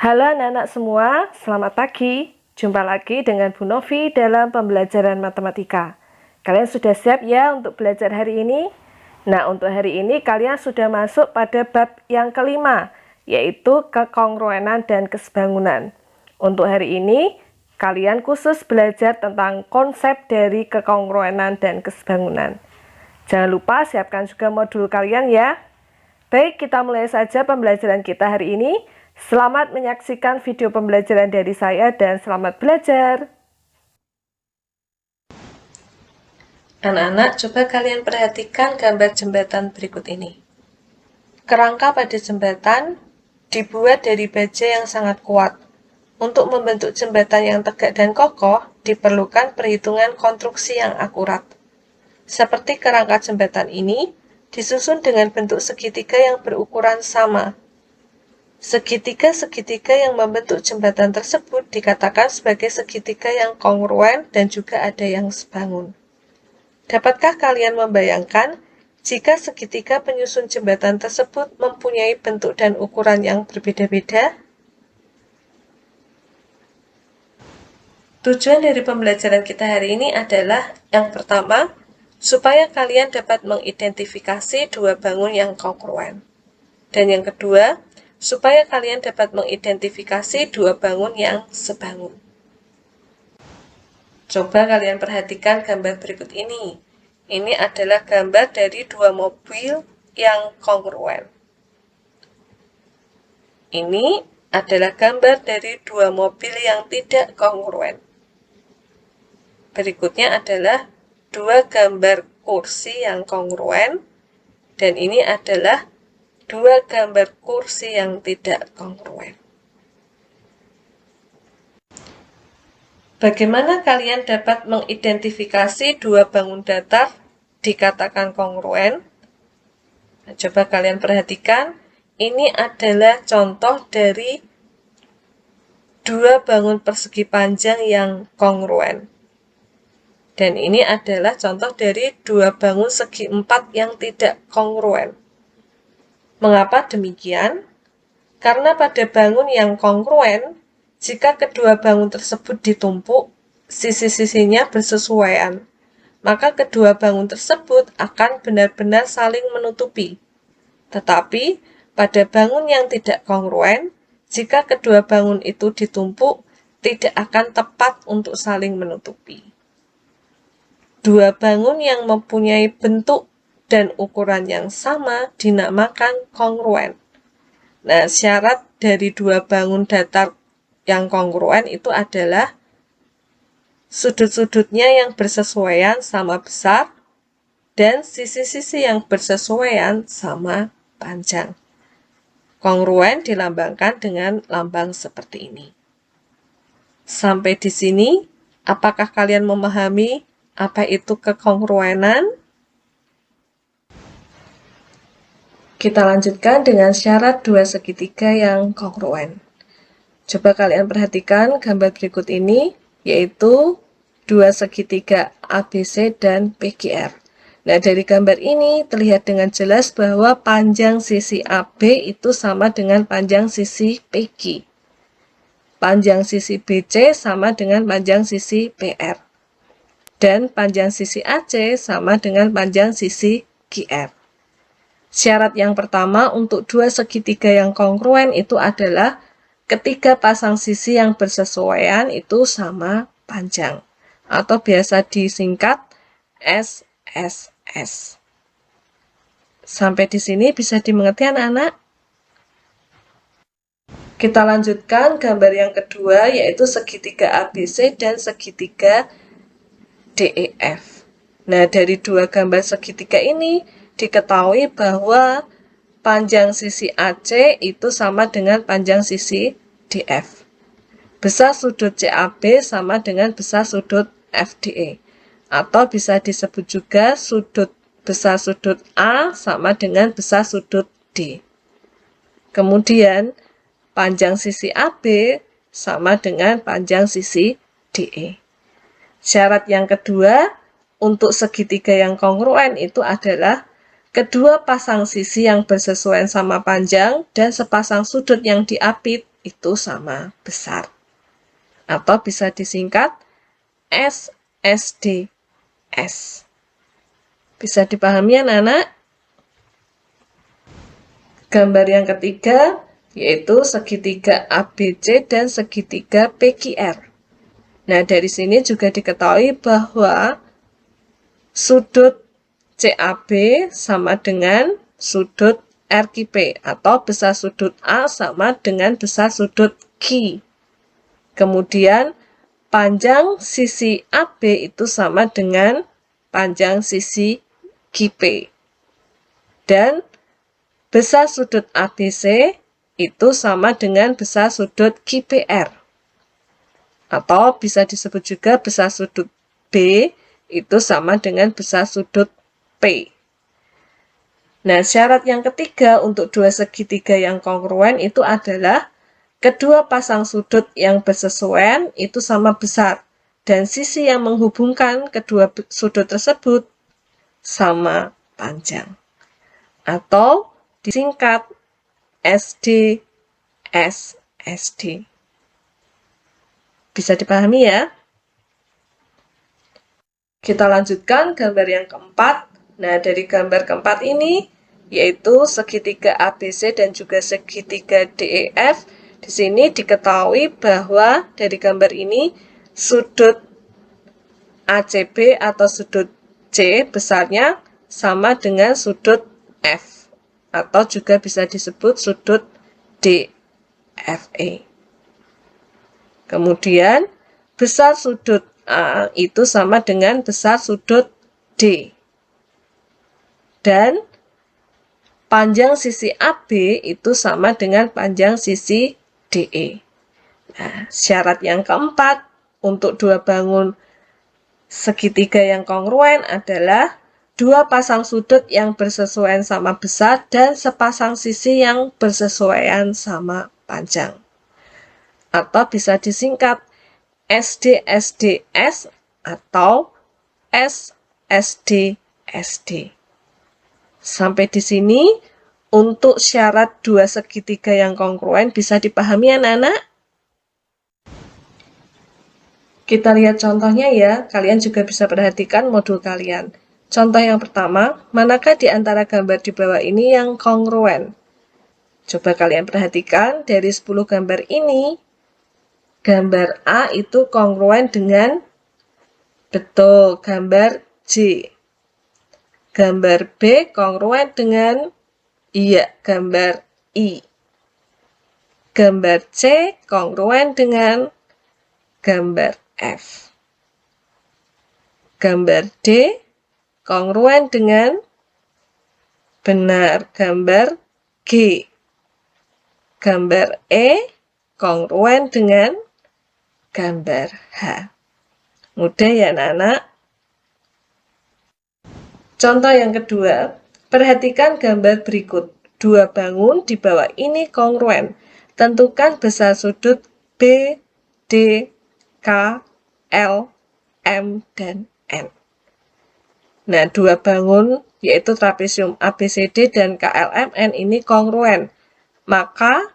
Halo anak-anak semua, selamat pagi. Jumpa lagi dengan Bu Novi dalam pembelajaran matematika. Kalian sudah siap ya untuk belajar hari ini? Nah, untuk hari ini kalian sudah masuk pada bab yang kelima, yaitu kekongruenan dan kesebangunan. Untuk hari ini, kalian khusus belajar tentang konsep dari kekongruenan dan kesebangunan. Jangan lupa siapkan juga modul kalian ya. Baik, kita mulai saja pembelajaran kita hari ini. Selamat menyaksikan video pembelajaran dari saya dan selamat belajar. Anak-anak, coba kalian perhatikan gambar jembatan berikut ini. Kerangka pada jembatan dibuat dari baja yang sangat kuat. Untuk membentuk jembatan yang tegak dan kokoh, diperlukan perhitungan konstruksi yang akurat. Seperti kerangka jembatan ini, disusun dengan bentuk segitiga yang berukuran sama. Segitiga-segitiga yang membentuk jembatan tersebut dikatakan sebagai segitiga yang kongruen dan juga ada yang sebangun. Dapatkah kalian membayangkan jika segitiga penyusun jembatan tersebut mempunyai bentuk dan ukuran yang berbeda-beda? Tujuan dari pembelajaran kita hari ini adalah yang pertama, supaya kalian dapat mengidentifikasi dua bangun yang kongruen. Dan yang kedua, supaya kalian dapat mengidentifikasi dua bangun yang sebangun. Coba kalian perhatikan gambar berikut ini. Ini adalah gambar dari dua mobil yang kongruen. Ini adalah gambar dari dua mobil yang tidak kongruen. Berikutnya adalah dua gambar kursi yang kongruen. Dan ini adalah dua gambar kursi yang tidak kongruen. Bagaimana kalian dapat mengidentifikasi dua bangun datar dikatakan kongruen? Nah, coba kalian perhatikan, ini adalah contoh dari dua bangun persegi panjang yang kongruen. Dan ini adalah contoh dari dua bangun segi empat yang tidak kongruen. Mengapa demikian? Karena pada bangun yang kongruen, jika kedua bangun tersebut ditumpuk, sisi-sisinya bersesuaian, maka kedua bangun tersebut akan benar-benar saling menutupi. Tetapi, pada bangun yang tidak kongruen, jika kedua bangun itu ditumpuk, tidak akan tepat untuk saling menutupi. Dua bangun yang mempunyai bentuk dan ukuran yang sama dinamakan kongruen. Nah, syarat dari dua bangun datar yang kongruen itu adalah sudut-sudutnya yang bersesuaian sama besar dan sisi-sisi yang bersesuaian sama panjang. Kongruen dilambangkan dengan lambang seperti ini. Sampai di sini, apakah kalian memahami apa itu kekongruenan? Kita lanjutkan dengan syarat dua segitiga yang kongruen. Coba kalian perhatikan gambar berikut ini, yaitu dua segitiga ABC dan PQR. Nah, dari gambar ini terlihat dengan jelas bahwa panjang sisi AB itu sama dengan panjang sisi PQ. Panjang sisi BC sama dengan panjang sisi PR. Dan panjang sisi AC sama dengan panjang sisi QR. Syarat yang pertama untuk dua segitiga yang kongruen itu adalah ketiga pasang sisi yang bersesuaian itu sama panjang, atau biasa disingkat SSS. Sampai di sini bisa dimengerti anak-anak? Kita lanjutkan gambar yang kedua, yaitu segitiga ABC dan segitiga DEF. Nah, dari dua gambar segitiga ini diketahui bahwa panjang sisi AC itu sama dengan panjang sisi DF. Besar sudut CAB sama dengan besar sudut FDE. Atau bisa disebut juga besar sudut A sama dengan besar sudut D. Kemudian, panjang sisi AB sama dengan panjang sisi DE. Syarat yang kedua, untuk segitiga yang kongruen itu adalah kedua pasang sisi yang bersesuaian sama panjang dan sepasang sudut yang diapit itu sama besar. Atau bisa disingkat SSDS. Bisa dipahami anak-anak? Gambar yang ketiga yaitu segitiga ABC dan segitiga PQR. Nah, dari sini juga diketahui bahwa sudut CAB sama dengan sudut RQP atau besar sudut A sama dengan besar sudut Q. Kemudian panjang sisi AB itu sama dengan panjang sisi QP. Dan besar sudut ABC itu sama dengan besar sudut QPR. Atau bisa disebut juga besar sudut B itu sama dengan besar sudut P. Nah, syarat yang ketiga untuk dua segitiga yang kongruen itu adalah kedua pasang sudut yang bersesuaian itu sama besar dan sisi yang menghubungkan kedua sudut tersebut sama panjang. Atau disingkat SDSSD. Bisa dipahami ya? Kita lanjutkan gambar yang keempat. Nah, dari gambar keempat ini, yaitu segitiga ABC dan juga segitiga DEF, di sini diketahui bahwa dari gambar ini, sudut ACB atau sudut C besarnya sama dengan sudut F, atau juga bisa disebut sudut DFE. Kemudian, besar sudut A itu sama dengan besar sudut D. Dan panjang sisi AB itu sama dengan panjang sisi DE. Nah, syarat yang keempat untuk dua bangun segitiga yang kongruen adalah dua pasang sudut yang bersesuaian sama besar dan sepasang sisi yang bersesuaian sama panjang. Atau bisa disingkat SDSDS atau SSDSD. Sampai di sini untuk syarat dua segitiga yang kongruen bisa dipahami anak-anak? Kita lihat contohnya ya, kalian juga bisa perhatikan modul kalian. Contoh yang pertama, manakah di antara gambar di bawah ini yang kongruen? Coba kalian perhatikan dari 10 gambar ini, gambar A itu kongruen dengan betul gambar J. Gambar B kongruen dengan gambar I. Gambar C kongruen dengan gambar F. Gambar D kongruen dengan benar gambar G. Gambar E kongruen dengan gambar H. Mudah ya anak-anak? Contoh yang kedua, perhatikan gambar berikut. Dua bangun di bawah ini kongruen. Tentukan besar sudut B, D, K, L, M, dan N. Nah, dua bangun yaitu trapesium ABCD dan KLMN ini kongruen. Maka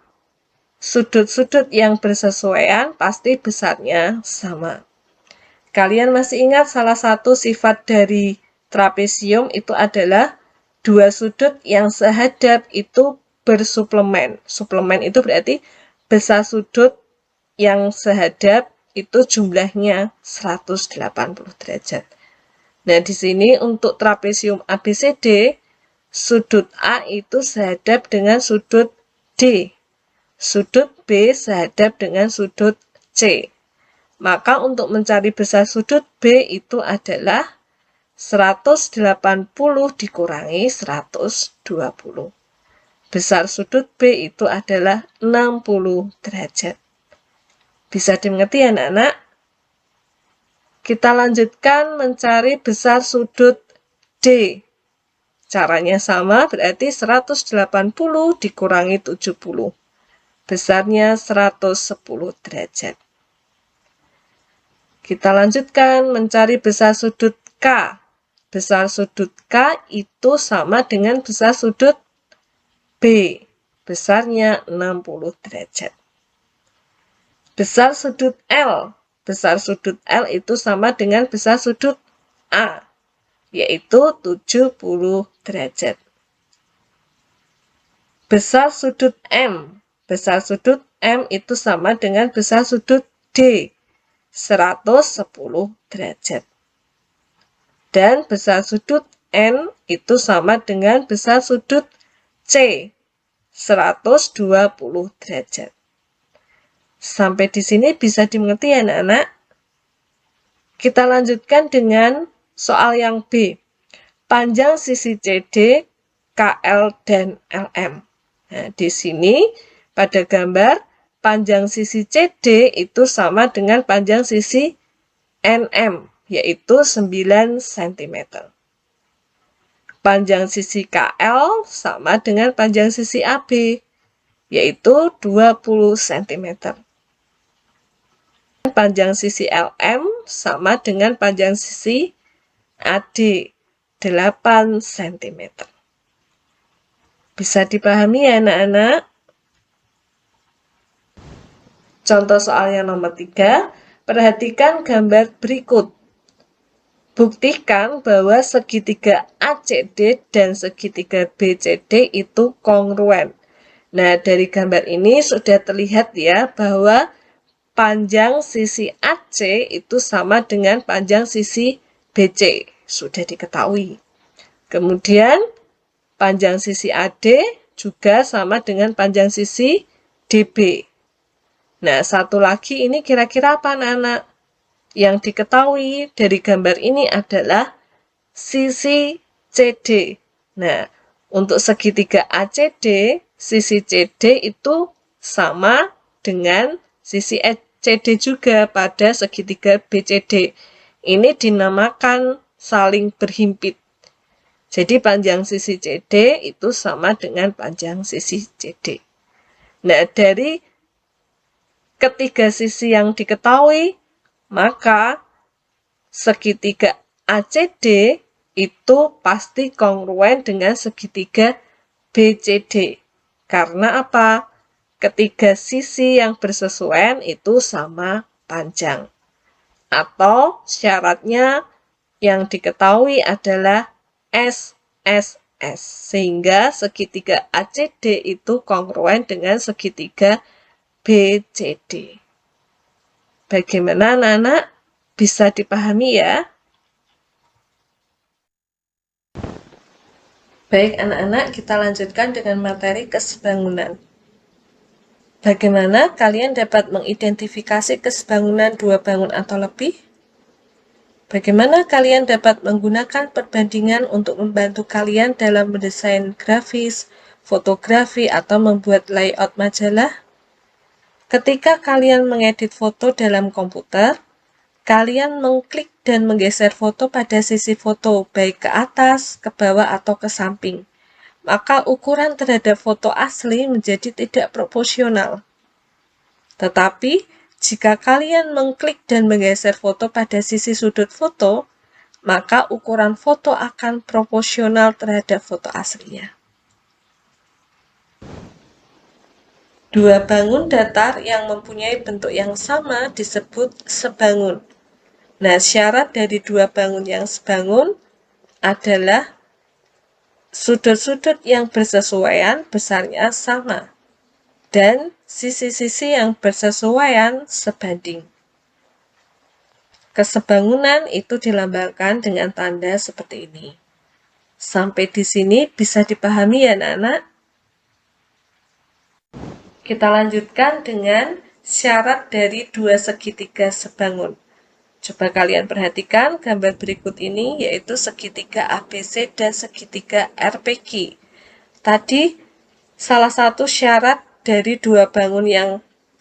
sudut-sudut yang bersesuaian pasti besarnya sama. Kalian masih ingat salah satu sifat dari trapesium itu adalah dua sudut yang sehadap itu bersuplemen. Suplemen itu berarti besar sudut yang sehadap itu jumlahnya 180 derajat. Nah, di sini untuk trapesium ABCD, sudut A itu sehadap dengan sudut D. Sudut B sehadap dengan sudut C. Maka untuk mencari besar sudut B itu adalah 180 dikurangi 120. Besar sudut B itu adalah 60 derajat. Bisa dimengerti anak-anak? Kita lanjutkan mencari besar sudut D. Caranya sama, berarti 180 dikurangi 70. Besarnya 110 derajat. Kita lanjutkan mencari besar sudut K. besar sudut K itu sama dengan besar sudut B. Besarnya 60 derajat. Besar sudut L. Besar sudut L itu sama dengan besar sudut A, yaitu 70 derajat. Besar sudut M. Besar sudut M itu sama dengan besar sudut D, 110 derajat. Dan besar sudut N itu sama dengan besar sudut C, 120 derajat. Sampai di sini bisa dimengerti ya anak-anak? Kita lanjutkan dengan soal yang B. Panjang sisi CD, KL, dan LM. Nah, di sini pada gambar panjang sisi CD itu sama dengan panjang sisi NM, yaitu 9 cm. Panjang sisi KL sama dengan panjang sisi AB, yaitu 20 cm. Panjang sisi LM sama dengan panjang sisi AD, 8 cm. Bisa dipahami ya anak-anak? Contoh soal yang nomor 3, perhatikan gambar berikut. Buktikan bahwa segitiga ACD dan segitiga BCD itu kongruen. Nah, dari gambar ini sudah terlihat ya bahwa panjang sisi AC itu sama dengan panjang sisi BC. Sudah diketahui. Kemudian, panjang sisi AD juga sama dengan panjang sisi DB. Nah, satu lagi ini kira-kira apa anak-anak? Yang diketahui dari gambar ini adalah sisi CD. Nah, untuk segitiga ACD, sisi CD itu sama dengan sisi CD juga pada segitiga BCD. Ini dinamakan saling berhimpit. Jadi panjang sisi CD itu sama dengan panjang sisi CD. Nah, dari ketiga sisi yang diketahui, maka segitiga ACD itu pasti kongruen dengan segitiga BCD. Karena apa? Ketiga sisi yang bersesuaian itu sama panjang. Atau syaratnya yang diketahui adalah SSS. Sehingga segitiga ACD itu kongruen dengan segitiga BCD. Bagaimana anak-anak? Bisa dipahami ya? Baik anak-anak, kita lanjutkan dengan materi kesebangunan. Bagaimana kalian dapat mengidentifikasi kesebangunan dua bangun atau lebih? Bagaimana kalian dapat menggunakan perbandingan untuk membantu kalian dalam mendesain grafis, fotografi, atau membuat layout majalah? Ketika kalian mengedit foto dalam komputer, kalian mengklik dan menggeser foto pada sisi foto, baik ke atas, ke bawah, atau ke samping. Maka ukuran terhadap foto asli menjadi tidak proporsional. Tetapi, jika kalian mengklik dan menggeser foto pada sisi sudut foto, maka ukuran foto akan proporsional terhadap foto aslinya. Dua bangun datar yang mempunyai bentuk yang sama disebut sebangun. Nah, syarat dari dua bangun yang sebangun adalah sudut-sudut yang bersesuaian besarnya sama dan sisi-sisi yang bersesuaian sebanding. Kesebangunan itu dilambangkan dengan tanda seperti ini. Sampai di sini bisa dipahami ya anak-anak? Kita lanjutkan dengan syarat dari dua segitiga sebangun. Coba kalian perhatikan gambar berikut ini, yaitu segitiga ABC dan segitiga RPQ. Tadi, salah satu syarat dari dua bangun yang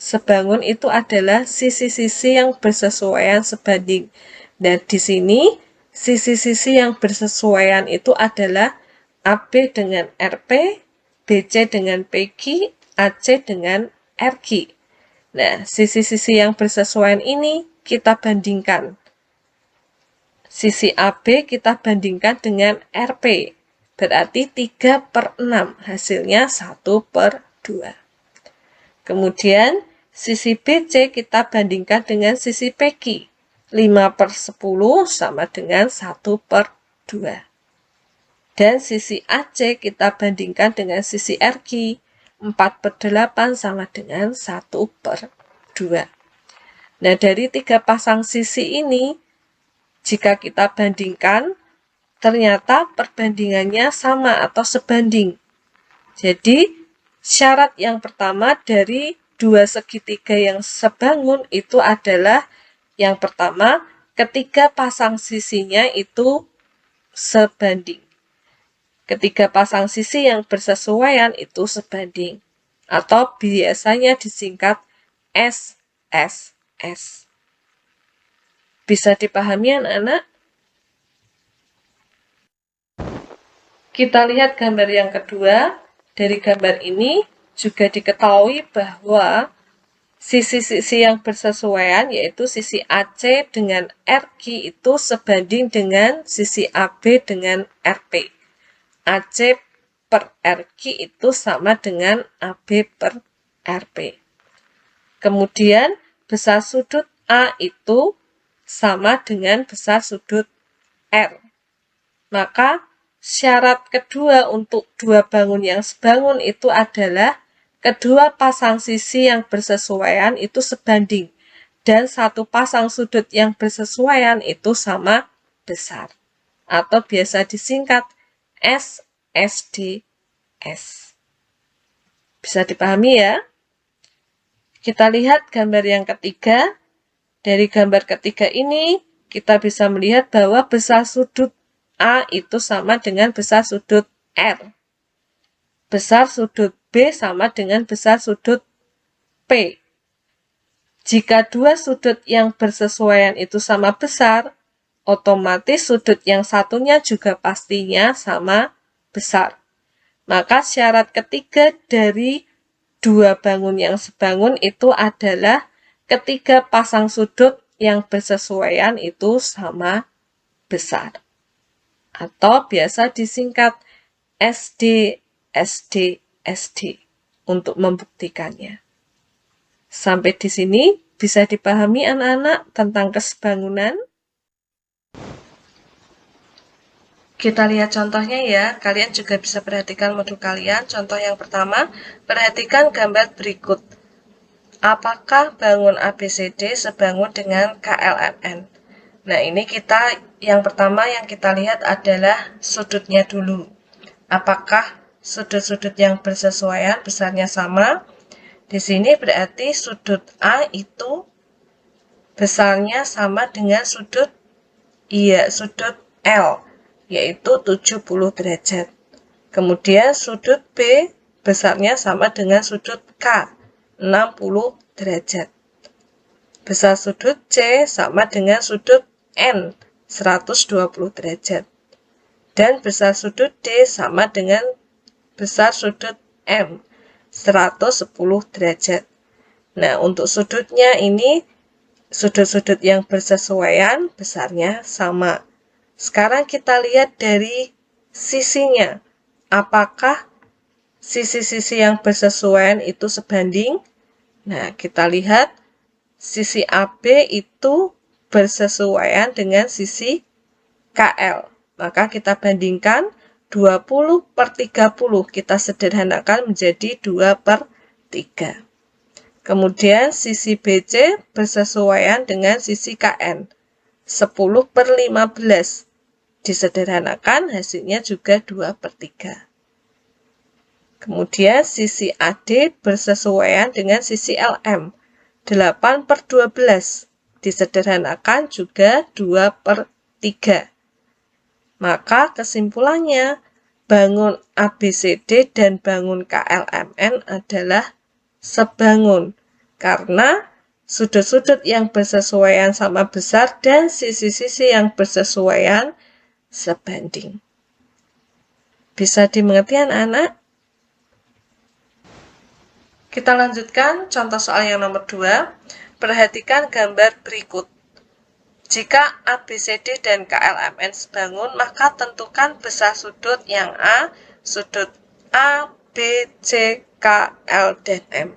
sebangun itu adalah sisi-sisi yang bersesuaian sebanding. Dan di sini, sisi-sisi yang bersesuaian itu adalah AB dengan RP, BC dengan PQ, AC dengan RQ. Nah, sisi-sisi yang bersesuaian ini kita bandingkan. Sisi AB kita bandingkan dengan RP. Berarti 3/6. Hasilnya 1/2. Kemudian sisi BC kita bandingkan dengan sisi PQ. 5/10 sama dengan 1/2. Dan sisi AC kita bandingkan dengan sisi RQ. 4/8 sama dengan 1/2. Nah, dari 3 pasang sisi ini, jika kita bandingkan, ternyata perbandingannya sama atau sebanding. Jadi, syarat yang pertama dari dua segitiga yang sebangun itu adalah yang pertama, ketiga pasang sisinya itu sebanding. Ketiga pasang sisi yang bersesuaian itu sebanding. Atau biasanya disingkat SSS. Bisa dipahami anak-anak? Kita lihat gambar yang kedua. Dari gambar ini juga diketahui bahwa sisi-sisi yang bersesuaian yaitu sisi AC dengan RQ itu sebanding dengan sisi AB dengan RP. AC per RQ itu sama dengan AB per RP. Kemudian besar sudut A itu sama dengan besar sudut R. Maka syarat kedua untuk dua bangun yang sebangun itu adalah kedua pasang sisi yang bersesuaian itu sebanding dan satu pasang sudut yang bersesuaian itu sama besar atau biasa disingkat SSDS. Bisa dipahami ya? Kita lihat gambar yang ketiga. Dari gambar ketiga ini, kita bisa melihat bahwa besar sudut A itu sama dengan besar sudut R. Besar sudut B sama dengan besar sudut P. Jika dua sudut yang bersesuaian itu sama besar, otomatis sudut yang satunya juga pastinya sama besar. Maka syarat ketiga dari dua bangun yang sebangun itu adalah ketiga pasang sudut yang bersesuaian itu sama besar. Atau biasa disingkat SD, SD, SD untuk membuktikannya. Sampai di sini bisa dipahami anak-anak tentang kesebangunan? Kita lihat contohnya ya, kalian juga bisa perhatikan modul kalian. Contoh yang pertama, perhatikan gambar berikut. Apakah bangun ABCD sebangun dengan KLMN? Nah, ini yang pertama yang kita lihat adalah sudutnya dulu. Apakah sudut-sudut yang bersesuaian besarnya sama? Di sini berarti sudut A itu besarnya sama dengan sudut L, yaitu 70 derajat. Kemudian sudut B besarnya sama dengan sudut K, 60 derajat. Besar sudut C sama dengan sudut N, 120 derajat. Dan besar sudut D sama dengan besar sudut M, 110 derajat. Nah, untuk sudutnya ini, sudut-sudut yang bersesuaian besarnya sama. Sekarang kita lihat dari sisinya. Apakah sisi-sisi yang bersesuaian itu sebanding? Nah, kita lihat sisi AB itu bersesuaian dengan sisi KL. Maka kita bandingkan 20/30. Kita sederhanakan menjadi 2/3. Kemudian sisi BC bersesuaian dengan sisi KN. 10/15. Disederhanakan hasilnya juga 2/3. Kemudian sisi AD bersesuaian dengan sisi LM. 8/12. Disederhanakan juga 2/3. Maka kesimpulannya, bangun ABCD dan bangun KLMN adalah sebangun. Karena sudut-sudut yang bersesuaian sama besar dan sisi-sisi yang bersesuaian sebanding. Bisa dimengerti anak-anak? Kita lanjutkan contoh soal yang nomor 2. Perhatikan gambar berikut. Jika ABCD dan KLMN sebangun, maka tentukan besar sudut yang A, sudut A, B, C, K, L, dan M.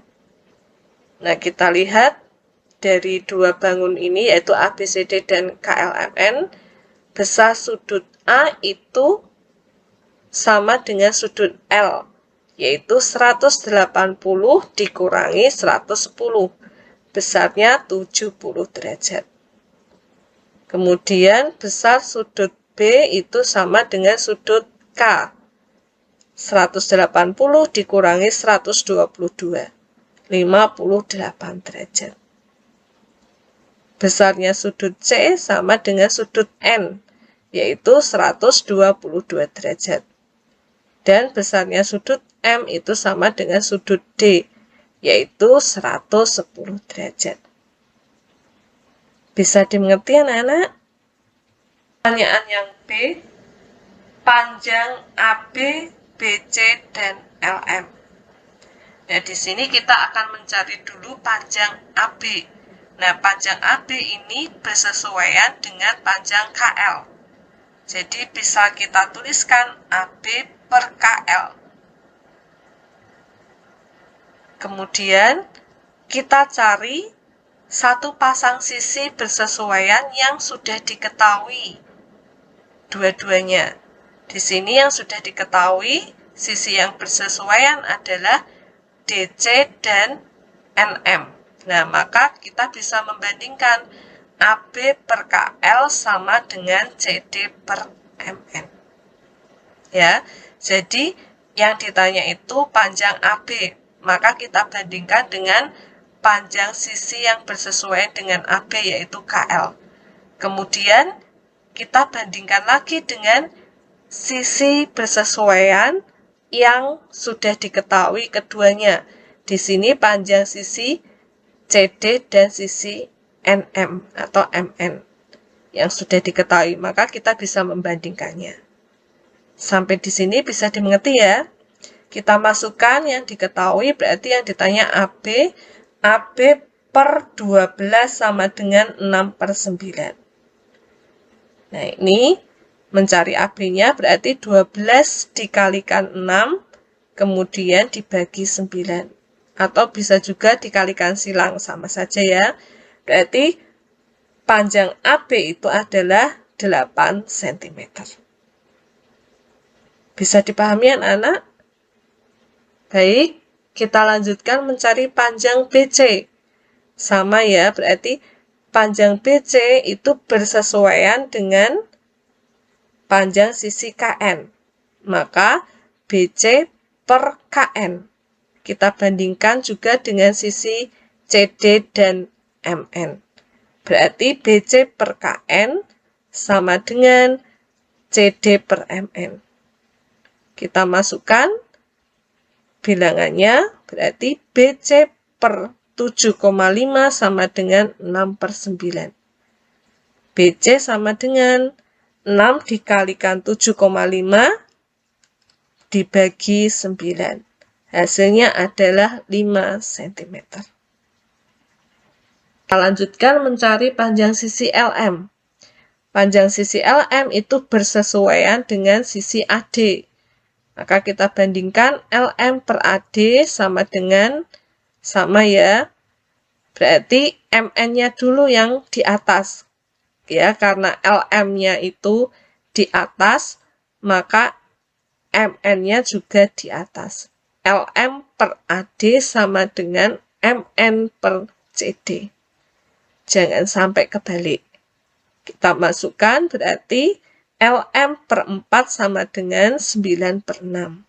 Nah, kita lihat dari dua bangun ini, yaitu ABCD dan KLMN, besar sudut A itu sama dengan sudut L, yaitu 180 dikurangi 110, besarnya 70 derajat. Kemudian besar sudut B itu sama dengan sudut K. 180 dikurangi 122. 58 derajat. Besarnya sudut C sama dengan sudut N, yaitu 122 derajat. Dan besarnya sudut M itu sama dengan sudut D, yaitu 110 derajat. Bisa dimengerti anak-anak? Pertanyaan yang B, panjang AB, BC, dan LM. Nah, di sini kita akan mencari dulu panjang AB. Nah, panjang AB ini bersesuaian dengan panjang KL. Jadi, bisa kita tuliskan AB per KL. Kemudian, kita cari satu pasang sisi bersesuaian yang sudah diketahui. Dua-duanya. Di sini yang sudah diketahui, sisi yang bersesuaian adalah DC dan NM. Nah, maka kita bisa membandingkan AB per KL sama dengan CD per MN. Ya, jadi yang ditanya itu panjang AB, maka kita bandingkan dengan panjang sisi yang bersesuaian dengan AB, yaitu KL. Kemudian, kita bandingkan lagi dengan sisi bersesuaian yang sudah diketahui keduanya. Di sini panjang sisi CD dan sisi NM atau MN yang sudah diketahui, maka kita bisa membandingkannya. Sampai di sini bisa dimengerti ya. Kita masukkan yang diketahui, berarti yang ditanya AB per 12 sama dengan 6 per 9. Nah, ini mencari AB-nya berarti 12 dikalikan 6, kemudian dibagi 9. Atau bisa juga dikalikan silang, sama saja ya. Berarti panjang AB itu adalah 8 cm. Bisa dipahami anak-anak? Baik. Kita lanjutkan mencari panjang BC. Sama ya, berarti panjang BC itu bersesuaian dengan panjang sisi KN. Maka BC per KN. Kita bandingkan juga dengan sisi CD dan MN. Berarti BC per KN sama dengan CD per MN. Kita masukkan bilangannya, berarti BC per 7,5 sama dengan 6 per 9. BC sama dengan 6 dikalikan 7,5 dibagi 9. Hasilnya adalah 5 cm. Kita lanjutkan mencari panjang sisi LM. Panjang sisi LM itu bersesuaian dengan sisi AD. Maka kita bandingkan LM per AD sama dengan, sama ya, berarti MN-nya dulu yang di atas. Ya, karena LM-nya itu di atas, maka MN-nya juga di atas. LM per AD sama dengan MN per CD. Jangan sampai kebalik. Kita masukkan berarti LM per 4 sama dengan 9 per 6.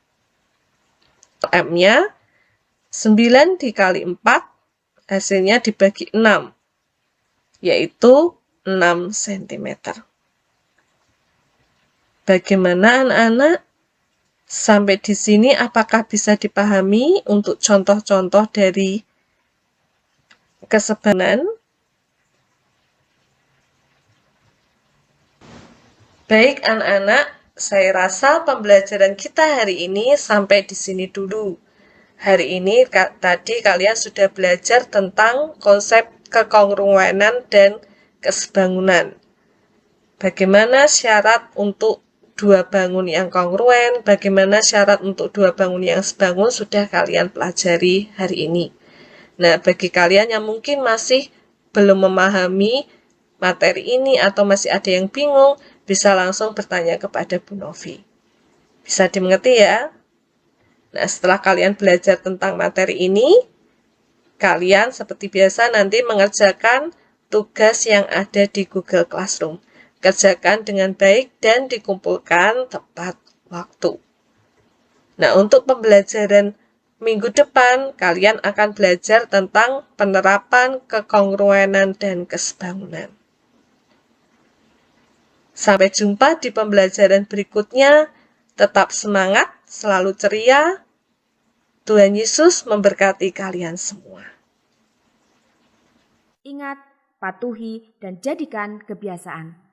LM-nya 9 dikali 4, hasilnya dibagi 6, yaitu 6 cm. Bagaimana anak-anak? Sampai di sini apakah bisa dipahami untuk contoh-contoh dari kesebaran? Baik anak-anak, saya rasa pembelajaran kita hari ini sampai di sini dulu. Hari ini tadi kalian sudah belajar tentang konsep kekongruenan dan kesebangunan. Bagaimana syarat untuk dua bangun yang kongruen, bagaimana syarat untuk dua bangun yang sebangun sudah kalian pelajari hari ini. Nah, bagi kalian yang mungkin masih belum memahami materi ini atau masih ada yang bingung, bisa langsung bertanya kepada Bu Novi. Bisa dimengerti ya? Nah, setelah kalian belajar tentang materi ini, kalian seperti biasa nanti mengerjakan tugas yang ada di Google Classroom. Kerjakan dengan baik dan dikumpulkan tepat waktu. Nah, untuk pembelajaran minggu depan, kalian akan belajar tentang penerapan kekongruenan dan kesebangunan. Sampai jumpa di pembelajaran berikutnya. Tetap semangat, selalu ceria. Tuhan Yesus memberkati kalian semua. Ingat, patuhi dan jadikan kebiasaan.